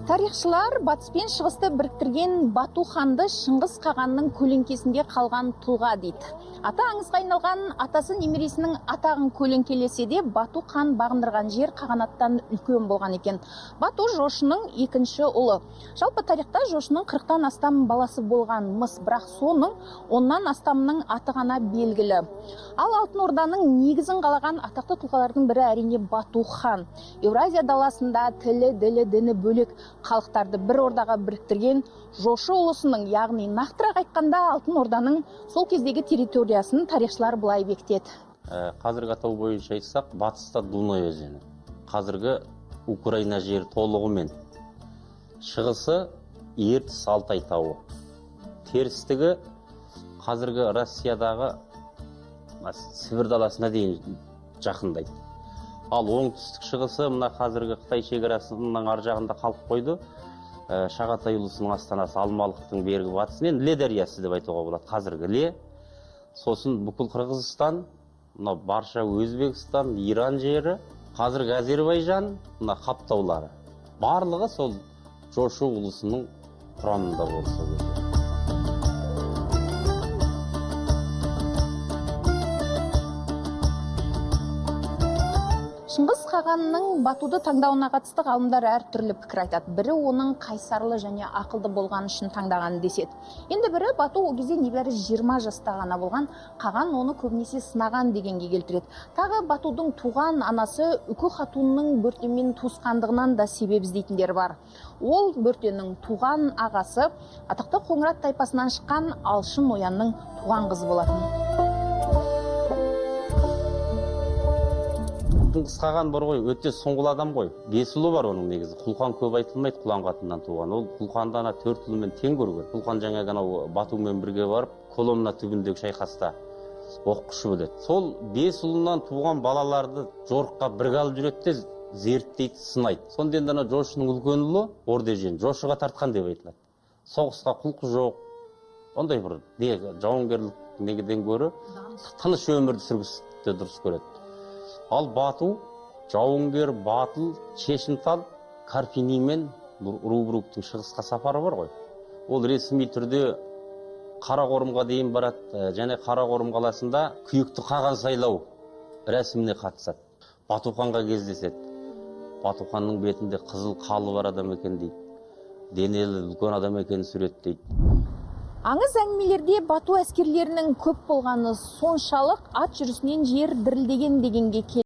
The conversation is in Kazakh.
Тарихшылар батыс пен шығысты біріктірген Бату ханды Шыңғыс қағанның көлеңкесінде қалған тұлға дейді. Ата аңызға айналған атасы немересінің атағын көлеңкелесе де, Бату хан бағындырған жер қағанаттан үлкен болған екен. Бату Жошының екінші ұлы. Жалпы тарихта Жошының 40-тан астам баласы болған мыс, бірақ соның 10-нан астамының аты ғана белгілі. Ал Алтын Орданың негізін қалаған атақты тұлғалардың бірі әрине Бату хан. Еуразия даласында тілі, ділі, діні бөлек халықтарды бір ордаға біріктірген Жошы ұлысының, яғни нақтырақ айтқанда Алтын Орданың сол кездегі территориясын тарихшылар былай бекітеді. Қазіргі атау бойынша айтсақ, батыста Дунай өзені. Қазіргі Украина жері толығымен. Шығысы Ертіс Алтай тауы. Терістігі қазіргі Россиядағы Сібір даласына дейін жақындайды. Ал оңтүстік шығысы мына қазіргі Қытай шекарасының ар жағында қалып қойды. Шағатай ұлысының астанасы Алмалықтың бергі батысымен Іле дариясы деп айтуға болады. Қазіргі Іле, сосын бүкіл Қырғызстан, мына барша Өзбекстан, Иран жері, қазіргі Әзербайжан, мына Қаптаулары. Барлығы сол Жошы ұлысының құрамында болса. Шыңғыс қағанның Батуды таңдауына қатысты ғалымдар әртүрлі пікір айтады. Бірі оның қайсарлы және ақылды болған үшін таңдаған деседі. Енді бірі Бату ол кезде небәрі 20 жаста ғана болған, қаған оны көбінесе сынаған дегенге келтіреді. Тағы Батудың туған анасы Үкі хатунның Бөртенмен туысқандығынан да себеп іздейтіндер бар. Ол Бөртеннің туған ағасы атақты Қоңырат тайпасынан шыққан Алшын Оянның туған қызы болатын. Шыңғыс қаған бар ғой, өте соңғыл адам ғой. 5 ұлы бар оның негізі. Құлқан көп айтылмайды, Құлан қатыннан туған. Ол Құлқанды ана 4 ұлымен тең көрген. Құлқан жаңа ғана Батумен бірге барып, Коломна түбіндегі шайқаста оққышы еді. Сол 5 ұлынан туған балаларды жорыққа бірге алып жүреді де зерттейді, сынайды. Сонда енді ана Жошының үлкен ұлы Ордежен Жошыға тартқан деп айтылады. Соғысқа құлқы жоқ. Ондай бір жауынгерлік негеден гөрі тыныш өмірді сүргісті дұрыс көреді. Ал Бату жауынгер, батыл, шешімтал, Карпини мен Рубруктың шығысқа сапары бар ғой. Ол ресми түрде Қарақорымға дейін барады, және Қарақорым қаласында күйікті қаған сайлау рәсіміне қатысады. Бату ханға кездеседі. Бату ханның бетінде қызыл қалы бар адам екен дейді. Денелі үлкен адам екенін суреттейді. Аңыз әңгімелерде Бату әскерлерінің көп болғаны соншалық ат жүрісінен жер дірілдеген дегенге